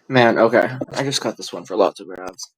Man, okay. I just cut this one for lots of grabs.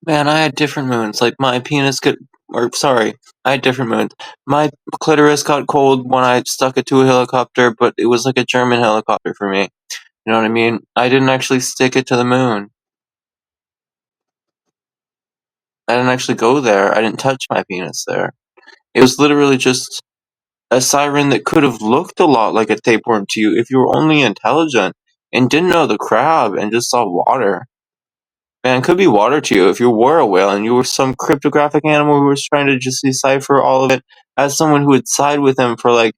Man, I had different moons. Like my penis could, or sorry, I had different moons. My clitoris got cold when I stuck it to a helicopter, but it was like a German helicopter for me. You know what I mean? I didn't actually stick it to the moon. I didn't actually go there. I didn't touch my penis there. It was literally just a siren that could have looked a lot like a tapeworm to you if you were only intelligent and didn't know the crab and just saw water. Man, it could be water to you if you were a whale and you were some cryptographic animal who was trying to just decipher all of it as someone who would side with him for like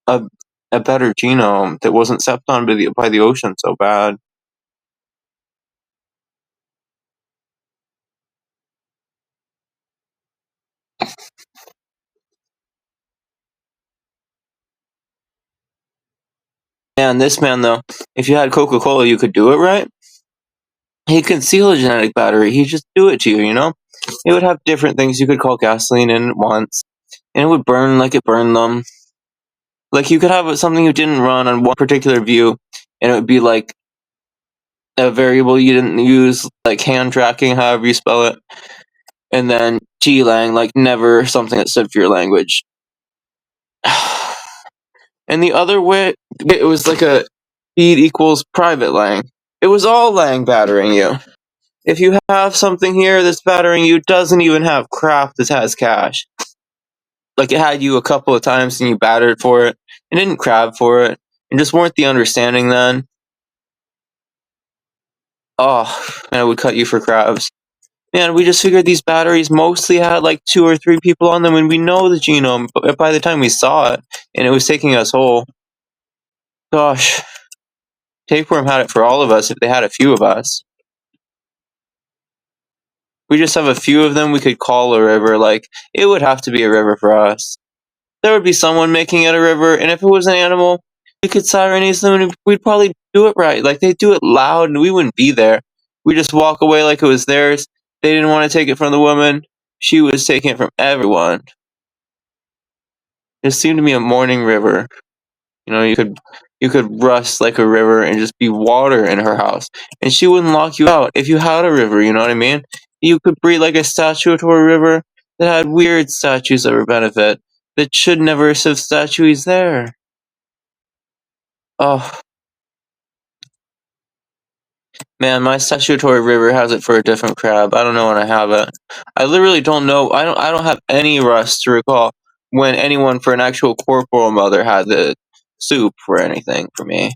a a better genome that wasn't stepped on by the ocean so bad. And this man though, if you had Coca-Cola you could do it right. He could conceal a genetic battery, he'd just do it to you, you know? It would have different things you could call gasoline in at once, and it would burn like it burned them. Like you could have something you didn't run on one particular view, and it would be like a variable you didn't use, like hand tracking, however you spell it, and then G-lang, like never something that stood for your language. And the other way, it was like a feed equals private lang. It was all lang battering you. If you have something here that's battering you, doesn't even have crap that has cash. Like it had you a couple of times and you battered for it, and didn't crab for it, and just weren't the understanding then. Oh, and it would cut you for crabs. Man, we just figured these batteries mostly had like 2 or 3 people on them, and we know the genome by the time we saw it, and it was taking us whole. Gosh, tapeworm had it for all of us if they had a few of us. We just have a few of them we could call a river, like, it would have to be a river for us. There would be someone making it a river, and if it was an animal, we could Sirenese them and we'd probably do it right. Like, they'd do it loud and we wouldn't be there. We'd just walk away like it was theirs. They didn't want to take it from the woman. She was taking it from everyone. It seemed to me a morning river. You know, you could rust like a river and just be water in her house. And she wouldn't lock you out if you had a river, you know what I mean? You could breed like a statutory river that had weird statues that were benefit that should never have statues there. Oh man, my statutory river has it for a different crab. I don't know when I have it. I literally don't know. I don't have any rust to recall when anyone for an actual corporal mother had the soup for anything for me.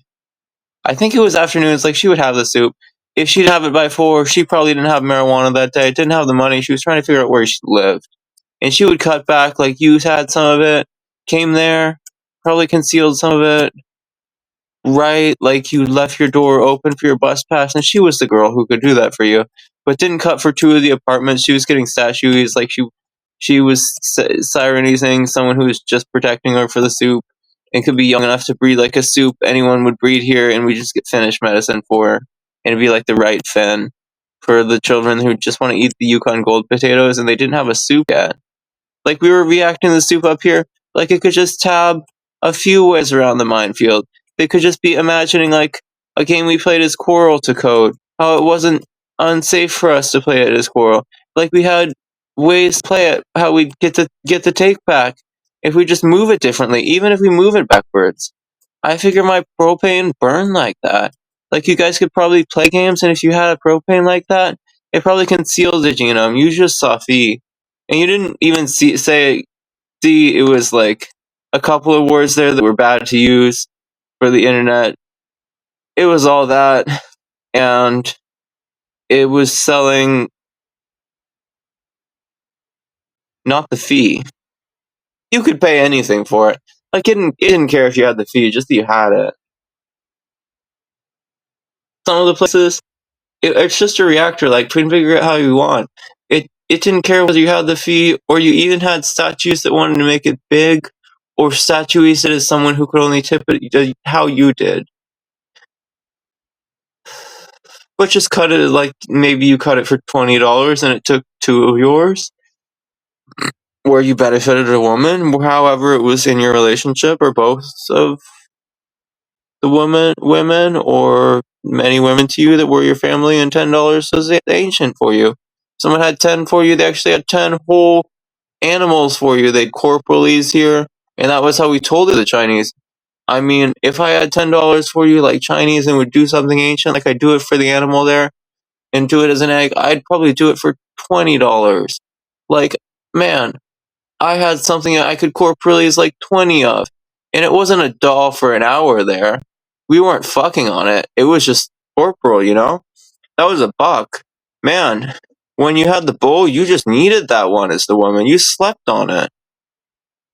I think it was afternoons. Like she would have the soup. If she'd have it by 4, she probably didn't have marijuana that day. Didn't have the money. She was trying to figure out where she lived, and she would cut back. Like you had some of it, came there, probably concealed some of it. Right, like you left your door open for your bus pass, and she was the girl who could do that for you, but didn't cut for 2 of the apartments. She was getting statues, like she was sirenizing someone who was just protecting her for the soup, and could be young enough to breed like a soup anyone would breed here, and we just get Finnish medicine for her, and it'd be like the right Finn for the children who just want to eat the Yukon Gold potatoes, and they didn't have a soup yet. Like we were reacting to the soup up here, like it could just tab a few ways around the minefield. They could just be imagining like a game we played as Coral to code, how it wasn't unsafe for us to play it as Coral. Like we had ways to play it, how we'd get the take back if we just move it differently, even if we move it backwards. I figure my propane burned like that. Like you guys could probably play games, and if you had a propane like that, it probably concealed the genome. You just saw phi, and you didn't even see. It was like a couple of words there that were bad to use for the internet. It was all that, and it was selling not the fee. You could pay anything for it. Like it didn't care if you had the fee, just that you had it. Some of the places, it's just a reactor. Like configure it how you want. It didn't care whether you had the fee or you even had statues that wanted to make it big, or statues it as someone who could only tip it how you did. But just cut it like maybe you cut it for $20 and it took 2 of yours, where you benefited a woman, however it was in your relationship, or both of the women, or many women to you that were your family, and $10 was ancient for you. Someone had 10 for you, they actually had 10 whole animals for you. They'd corporalies here, and that was how we told it the Chinese. I mean, if I had $10 for you like Chinese and would do something ancient, like I do it for the animal there, and do it as an egg, I'd probably do it for $20. Like, man, I had something I could corporalize like 20 of, and it wasn't a doll for an hour there. We weren't fucking on it. It was just corporal, you know? That was a buck. Man, when you had the bull, you just needed that one as the woman. You slept on it.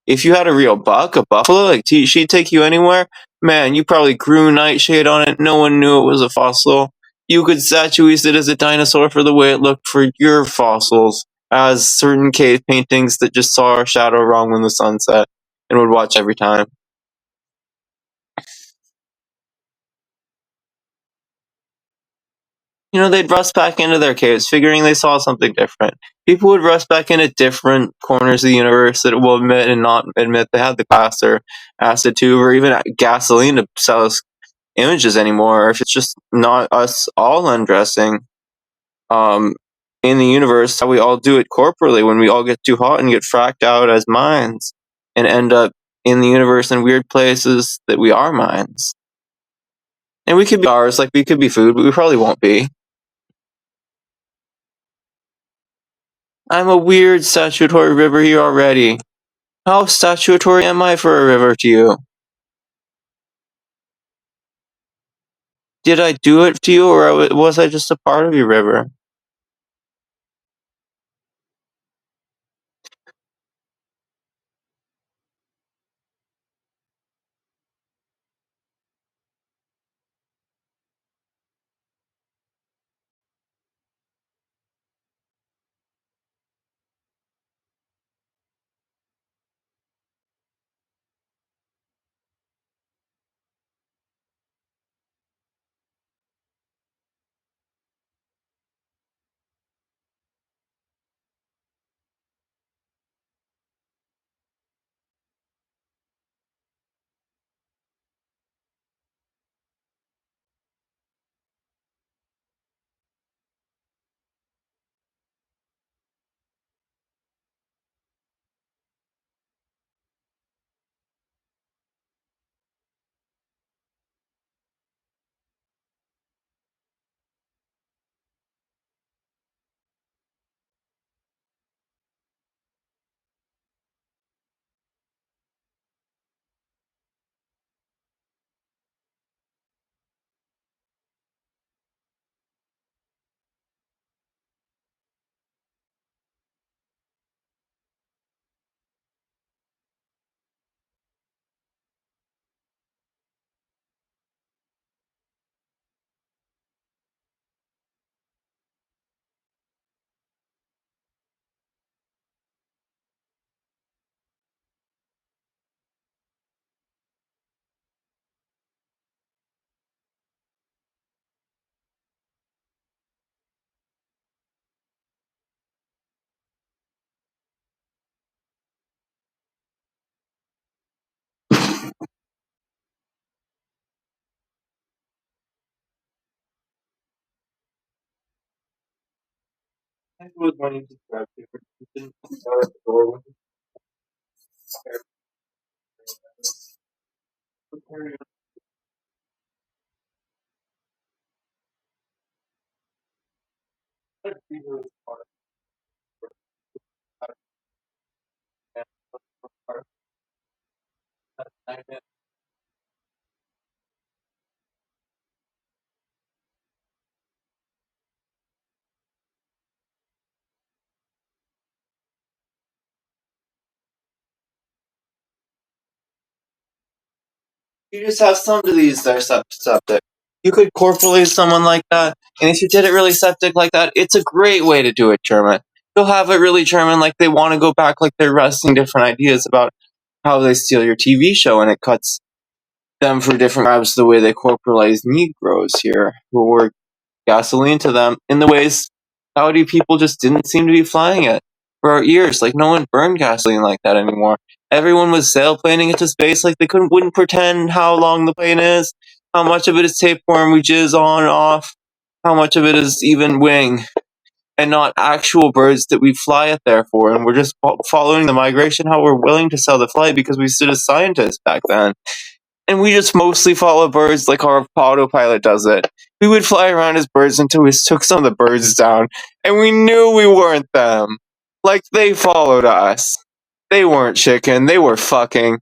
If you had a real buck, a buffalo, like she'd take you anywhere, man, you probably grew nightshade on it. No one knew it was a fossil. You could statuize it as a dinosaur for the way it looked for your fossils, as certain cave paintings that just saw a shadow wrong when the sun set and would watch every time. They'd rust back into their caves, figuring they saw something different. People would rust back into different corners of the universe that will admit and not admit they had the glass or acid tube or even gasoline to sell us images anymore, or if it's just not us all undressing um, in the universe, how we all do it corporally when we all get too hot and get fracked out as minds and end up in the universe in weird places that we are minds. And we could be ours, like we could be food, but we probably won't be. I'm a weird statutory river here already. How statutory am I for a river to you? Did I do it to you, or was I just a part of your river? I think it was when you described it. You didn't start at the door with it. You just have some disease that are septic. You could corporalize someone like that, and if you did it really septic like that, it's a great way to do it German. You'll have it really German, like they want to go back, like they're wrestling different ideas about how they steal your TV show, and it cuts them for different tribes the way they corporalize Negroes here, who were gasoline to them in the ways Saudi people just didn't seem to be flying it for our years. Like no one burned gasoline like that anymore. Everyone was sailplaning into space like they wouldn't pretend how long the plane is, how much of it is tapeworm we jizz on and off, how much of it is even wing. and not actual birds that we fly it there for. And we're just following the migration, how we're willing to sell the flight because we stood as scientists back then. And we just mostly follow birds like our autopilot does it. We would fly around as birds until we took some of the birds down, and we knew we weren't them. Like, they followed us. They weren't chicken, they were fucking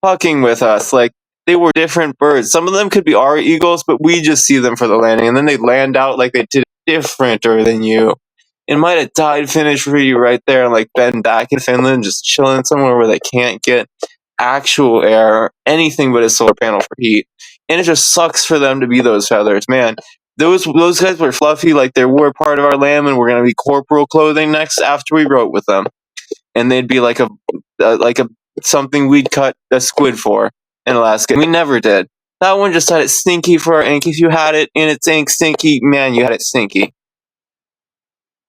with us. Like, they were different birds. Some of them could be our eagles, but we just see them for the landing, and then they land out like they did differenter than you. It might have died finish for you right there, and like been back in Finland, just chilling somewhere where they can't get actual air or anything but a solar panel for heat. And it just sucks for them to be those feathers, man. Those guys were fluffy, like they were part of our lamb, and we're gonna be corporal clothing next after we wrote with them, and they'd be like a something we'd cut a squid for in Alaska. And we never did. That one just had it stinky for our ink. If you had it in its ink stinky, man, you had it stinky.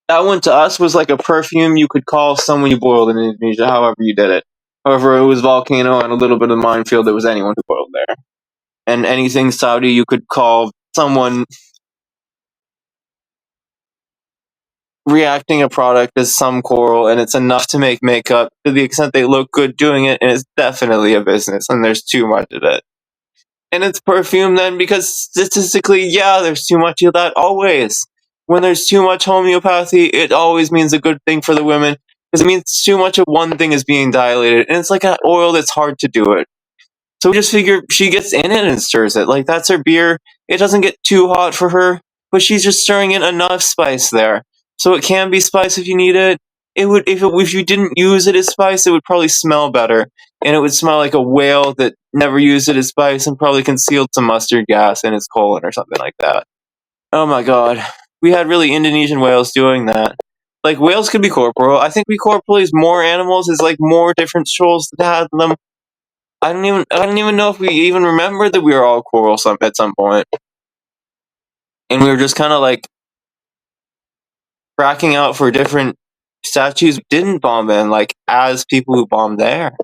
That one to us was like a perfume you could call someone you boiled in Indonesia, however you did it. However, it was volcano and a little bit of minefield. It was anyone who boiled there. And anything Saudi you could call someone reacting a product as some coral, and it's enough to make makeup to the extent they look good doing it, and it's definitely a business, and there's too much of it. And it's perfume then because statistically, yeah, there's too much of that always. When there's too much homeopathy, it always means a good thing for the women because it means too much of one thing is being dilated, and it's like an oil that's hard to do it. So we just figure she gets in it and stirs it. Like, that's her beer. It doesn't get too hot for her, but she's just stirring in enough spice there. So it can be spice if you need it. It would if you didn't use it as spice, it would probably smell better. And it would smell like a whale that never used it as spice and probably concealed some mustard gas in its colon or something like that. Oh my god. We had really Indonesian whales doing that. Like, whales could be corporal. I think we corporalize more animals as like more different shoals that had them. I don't even know if we even remembered that we were all coral at some point. And we were just kind of like cracking out for different statues we didn't bomb in, like as people who bombed there.